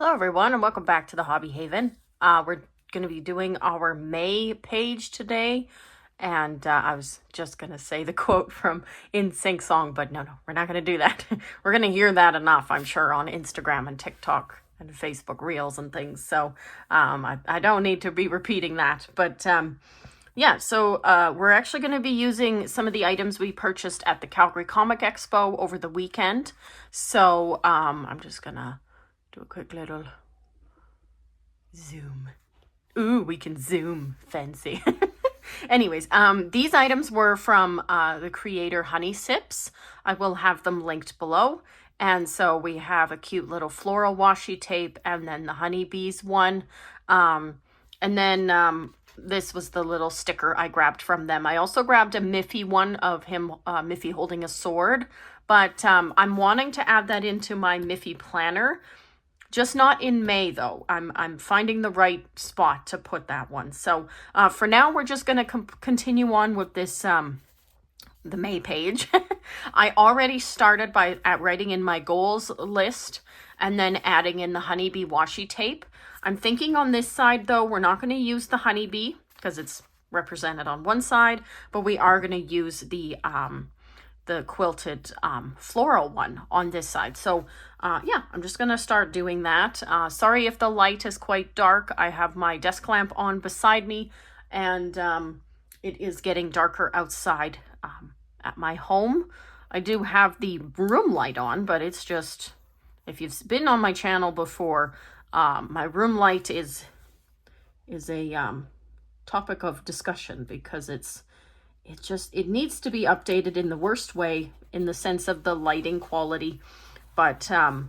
Hello everyone and welcome back to the Hobby Haven. We're going to be doing our May page today, and I was just going to say the quote from NSYNC song, but no, we're not going to do that. We're going to hear that enough, I'm sure, on Instagram and TikTok and Facebook Reels and things, so I don't need to be repeating that, but yeah, so we're actually going to be using some of the items we purchased at the Calgary Comic Expo over the weekend, so I'm just going to do a quick little zoom. Ooh, we can zoom. Fancy. Anyways, these items were from the creator Honey Sips. I will have them linked below. And so we have a cute little floral washi tape and then the honeybees one. And then this was the little sticker I grabbed from them. I also grabbed a Miffy one of him, Miffy holding a sword. But I'm wanting to add that into my Miffy planner. Just not in May, though. I'm finding the right spot to put that one. So for now, we're just going to continue on with this, the May page. I already started by writing in my goals list and then adding in the honeybee washi tape. I'm thinking on this side, though, we're not going to use the honeybee because it's represented on one side, but we are going to use the quilted floral one on this side. So yeah, I'm just gonna start doing that. Sorry if the light is quite dark. I have my desk lamp on beside me, and it is getting darker outside at my home. I do have the room light on, but it's just, if you've been on my channel before, my room light is a topic of discussion because it needs to be updated in the worst way, in the sense of the lighting quality. But I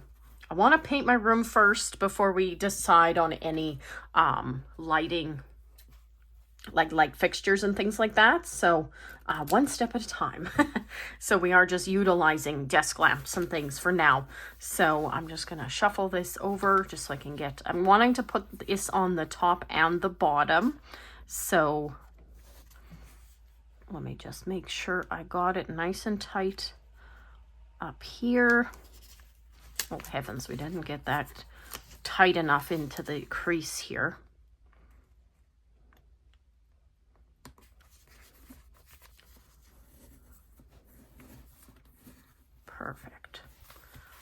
want to paint my room first before we decide on any lighting, like light fixtures and things like that. So one step at a time. So we are just utilizing desk lamps and things for now. So I'm just going to shuffle this over just so I can get, I'm wanting to put this on the top and the bottom. So let me just make sure I got it nice and tight up here. Oh, heavens, we didn't get that tight enough into the crease here. Perfect.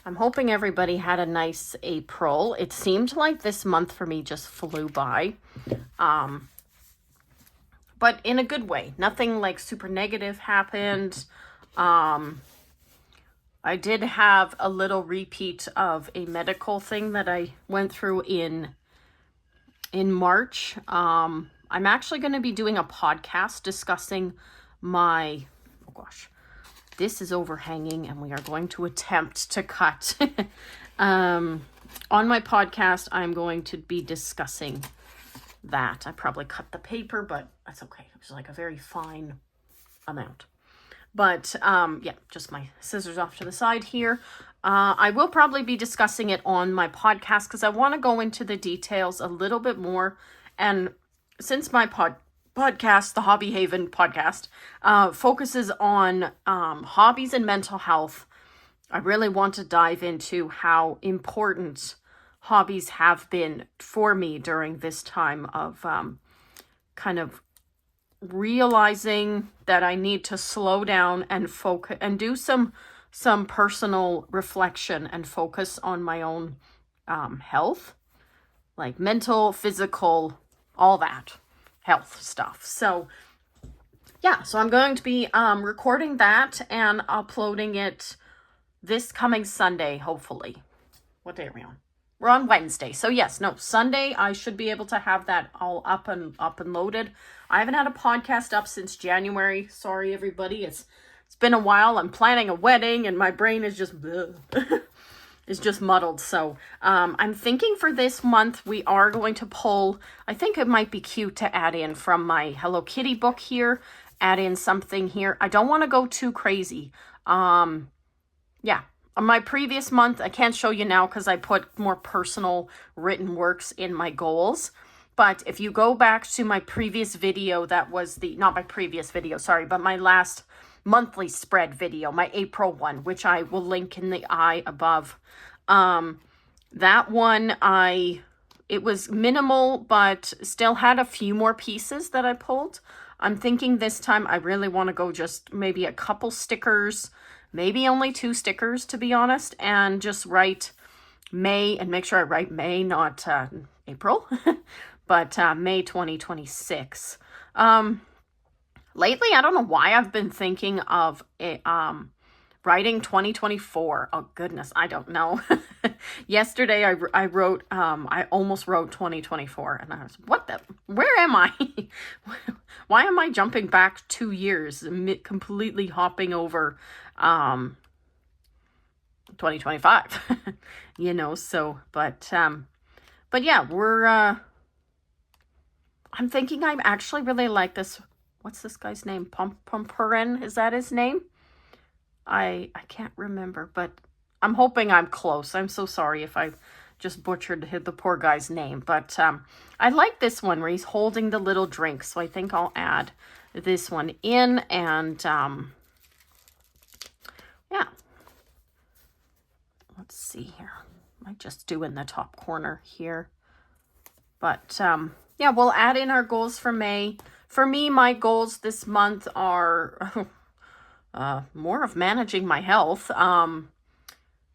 I'm hoping everybody had a nice April. It seemed like this month for me just flew by. But in a good way. Nothing like super negative happened. I did have a little repeat of a medical thing that I went through in March. I'm actually going to be doing a podcast discussing my, oh gosh, this is overhanging and we are going to attempt to cut. On my podcast, I'm going to be discussing that. I probably cut the paper, but that's okay. It was like a very fine amount. But yeah, just my scissors off to the side here. I will probably be discussing it on my podcast because I want to go into the details a little bit more. And since my podcast, the Hobby Haven podcast, focuses on hobbies and mental health, I really want to dive into how important hobbies have been for me during this time of kind of realizing that I need to slow down and focus and do some personal reflection and focus on my own health, like mental, physical, all that health stuff. So yeah, so I'm going to be recording that and uploading it this coming Sunday, hopefully. What day are we on? We're on Wednesday. So yes, no, Sunday I should be able to have that all up and loaded. I haven't had a podcast up since January. Sorry everybody. It's been a while. I'm planning a wedding and my brain is just is just muddled. So I'm thinking for this month we are going to pull, I think it might be cute to add in from my Hello Kitty book here, add in something here. I don't want to go too crazy. Yeah. My previous month, I can't show you now because I put more personal written works in my goals. But if you go back to my previous video, that was not my previous video, sorry, but my last monthly spread video, my April one, which I will link in the eye above. That one, it was minimal, but still had a few more pieces that I pulled. I'm thinking this time I really want to go just maybe a couple stickers, maybe only 2 stickers to be honest, and just write May, and make sure I write May, not April, but May 2026. Lately, I don't know why I've been thinking of writing 2024. Oh goodness, I don't know. Yesterday I wrote, I almost wrote 2024, and I was, where am I? Why am I jumping back 2 years, completely hopping over 2025? You know, so, but yeah, I'm thinking I actually really like this. What's this guy's name? Pumpurin, is that his name? I can't remember, but I'm hoping I'm close. I'm so sorry if I just butchered the poor guy's name, but I like this one where he's holding the little drink, so I think I'll add this one in, and yeah. Let's see here. I might just do in the top corner here. But yeah, we'll add in our goals for May. For me, my goals this month are more of managing my health.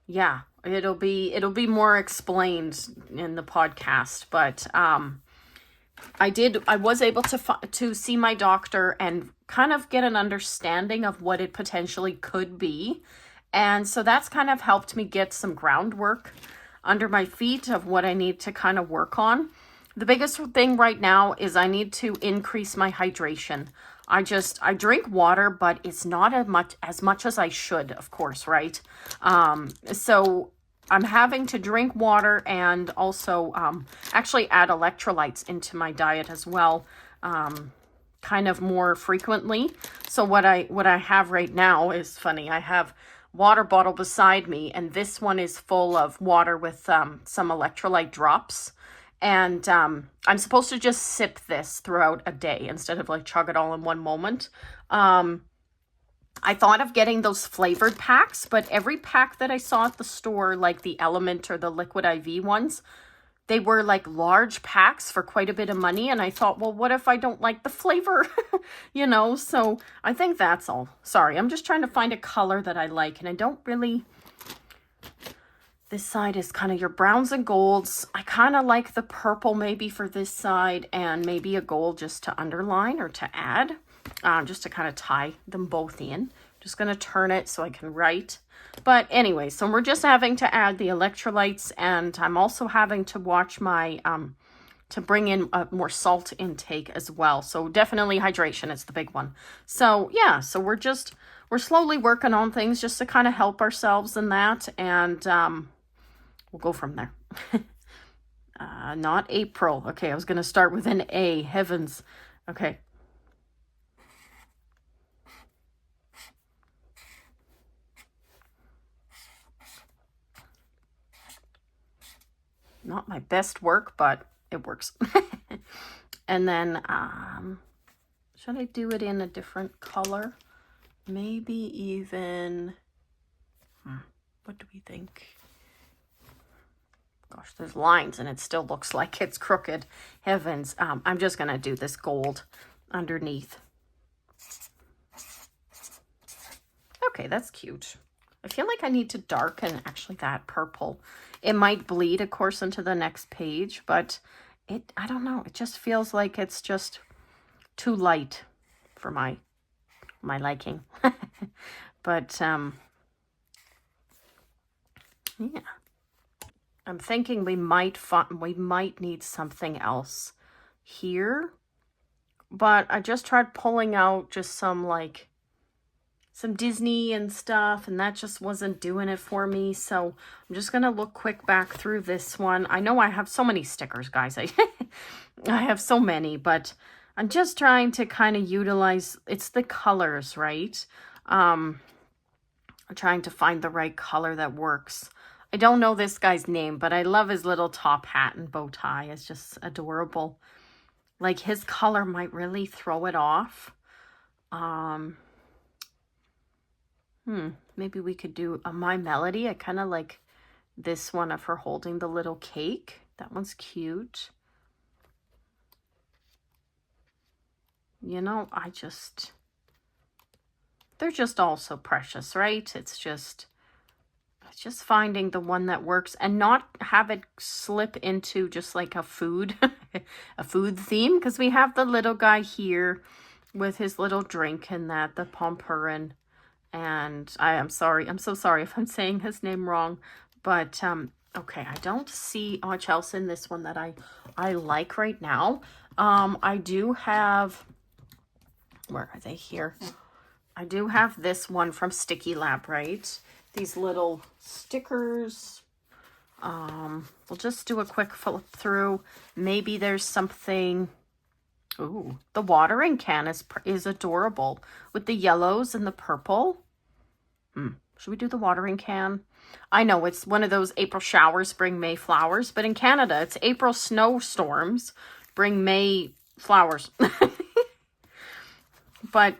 Yeah, it'll be more explained in the podcast, but I was able to see my doctor and kind of get an understanding of what it potentially could be. And so that's kind of helped me get some groundwork under my feet of what I need to kind of work on. The biggest thing right now is I need to increase my hydration. I drink water, but it's not as much as I should, of course, right? So I'm having to drink water and also actually add electrolytes into my diet as well, kind of more frequently. So what I have right now is funny. I have water bottle beside me, and this one is full of water with some electrolyte drops. And I'm supposed to just sip this throughout a day instead of like chug it all in one moment. I thought of getting those flavored packs, but every pack that I saw at the store, like the Element or the Liquid IV ones, they were like large packs for quite a bit of money. And I thought, well, what if I don't like the flavor? You know, so I think that's all. Sorry, I'm just trying to find a color that I like, and I don't really... This side is kind of your browns and golds. I kind of like the purple maybe for this side, and maybe a gold just to underline or to add, just to kind of tie them both in. Just going to turn it so I can write. But anyway, so we're just having to add the electrolytes, and I'm also having to watch my, to bring in more salt intake as well. So definitely hydration is the big one. So yeah, so we're slowly working on things just to kind of help ourselves in that, and we'll go from there. Not April. Okay, I was going to start with an A. Heavens. Okay. Not my best work, but it works. And then, should I do it in a different color? Maybe even, what do we think? Gosh, there's lines and it still looks like it's crooked. Heavens. I'm just going to do this gold underneath. Okay, that's cute. I feel like I need to darken actually that purple. It might bleed, of course, into the next page, but I don't know. It just feels like it's just too light for my liking. But, yeah. I'm thinking we might need something else here, but I just tried pulling out just some Disney and stuff, and that just wasn't doing it for me. So I'm just gonna look quick back through this one. I know I have so many stickers, guys. I have so many, but I'm just trying to kind of utilize, it's the colors, right? I'm trying to find the right color that works. I don't know this guy's name, but I love his little top hat and bow tie. It's just adorable. Like, his color might really throw it off. Maybe we could do My Melody. I kind of like this one of her holding the little cake. That one's cute. You know, they're just all so precious, right? It's just finding the one that works and not have it slip into just like a food, a food theme. Because we have the little guy here with his little drink and that, the Pompurin. And I'm sorry, I'm so sorry if I'm saying his name wrong. But, okay, I don't see much else in this one that I like right now. I do have, where are they here? I do have this one from Sticky Lab, right? These little stickers. We'll just do a quick flip through. Maybe there's something. Ooh, the watering can is adorable with the yellows and the purple. Should we do the watering can? I know it's one of those April showers bring May flowers, but in Canada it's April snowstorms bring May flowers. But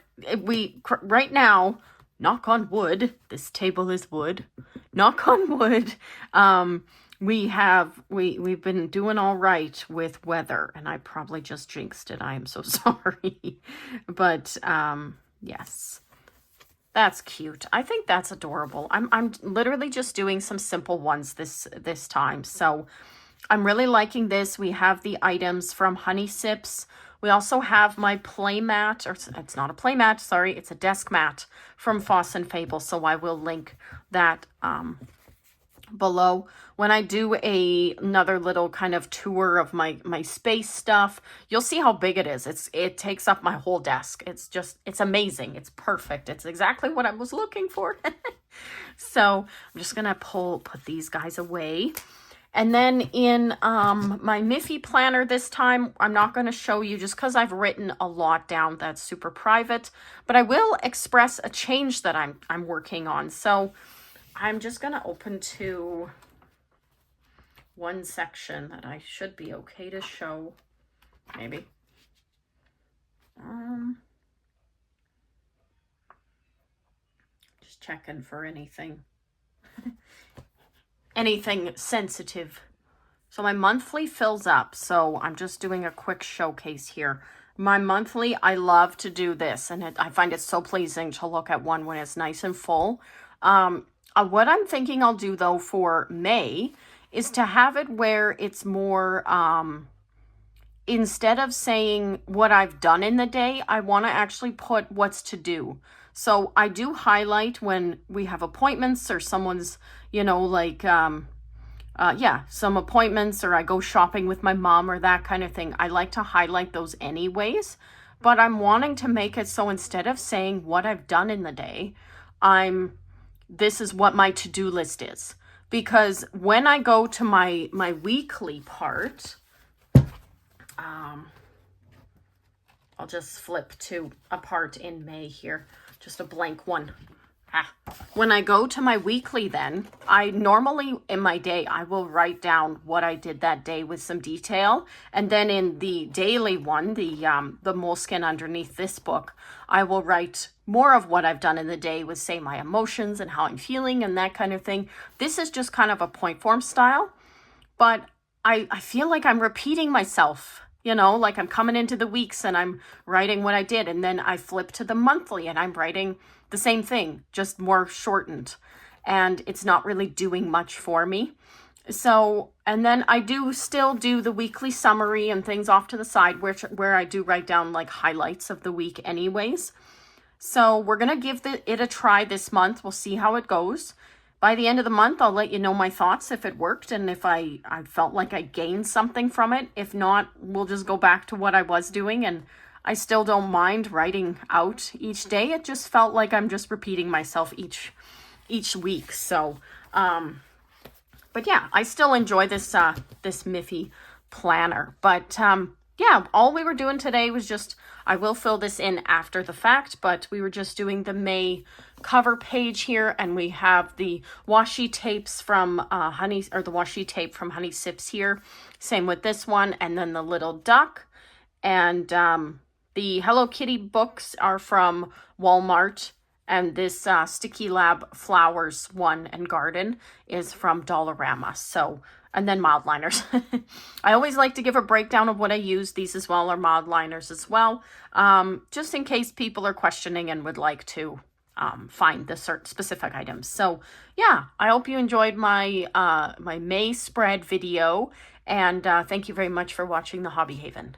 right now, knock on wood, this table is wood, knock on wood, we've been doing all right with weather, and I probably just jinxed it. I am so sorry. But yes, that's cute. I think that's adorable. I'm literally just doing some simple ones this time. So I'm really liking this. We have the items from Honey Sips. We also have my play mat, or it's not a play mat, sorry, it's a desk mat from Foss and Fable. So I will link that below. When I do another little kind of tour of my space stuff, you'll see how big it is. It takes up my whole desk. It's amazing. It's perfect. It's exactly what I was looking for. So I'm just gonna put these guys away. And then in my Miffy planner this time, I'm not going to show you just because I've written a lot down that's super private, but I will express a change that I'm working on. So I'm just going to open to one section that I should be okay to show, maybe. Just checking for anything. Anything sensitive. So my monthly fills up. So I'm just doing a quick showcase here. My monthly, I love to do this, and I find it so pleasing to look at one when it's nice and full. What I'm thinking I'll do though for May is to have it where it's more, instead of saying what I've done in the day, I want to actually put what's to do. So I do highlight when we have appointments or someone's, like, some appointments, or I go shopping with my mom or that kind of thing. I like to highlight those anyways, but I'm wanting to make it so instead of saying what I've done in the day, this is what my to-do list is. Because when I go to my weekly part, I'll just flip to a part in May here. Just a blank one. When I go to my weekly then, I normally in my day, I will write down what I did that day with some detail. And then in the daily one, the moleskin underneath this book, I will write more of what I've done in the day with, say, my emotions and how I'm feeling and that kind of thing. This is just kind of a point form style, but I feel like I'm repeating myself. Like I'm coming into the weeks and I'm writing what I did. And then I flip to the monthly and I'm writing the same thing, just more shortened. And it's not really doing much for me. So, and then I do still do the weekly summary and things off to the side, where I do write down like highlights of the week anyways. So we're going to give it a try this month. We'll see how it goes. By the end of the month, I'll let you know my thoughts if it worked and if I felt like I gained something from it. If not, we'll just go back to what I was doing, and I still don't mind writing out each day. It just felt like I'm just repeating myself each week. So, but yeah, I still enjoy this Miffy planner. But yeah, all we were doing today was just, I will fill this in after the fact, but we were just doing the May cover page here, and we have the washi tapes from the washi tape from Honey Sips here. Same with this one, and then the little duck. And the Hello Kitty books are from Walmart, And this Sticky Lab Flowers one and Garden is from Dollarama. So, and then mild liners. I always like to give a breakdown of what I use. These as well are mild liners as well, just in case people are questioning and would like to find the certain specific items. So yeah, I hope you enjoyed my my May spread video, and thank you very much for watching the Hobby Haven.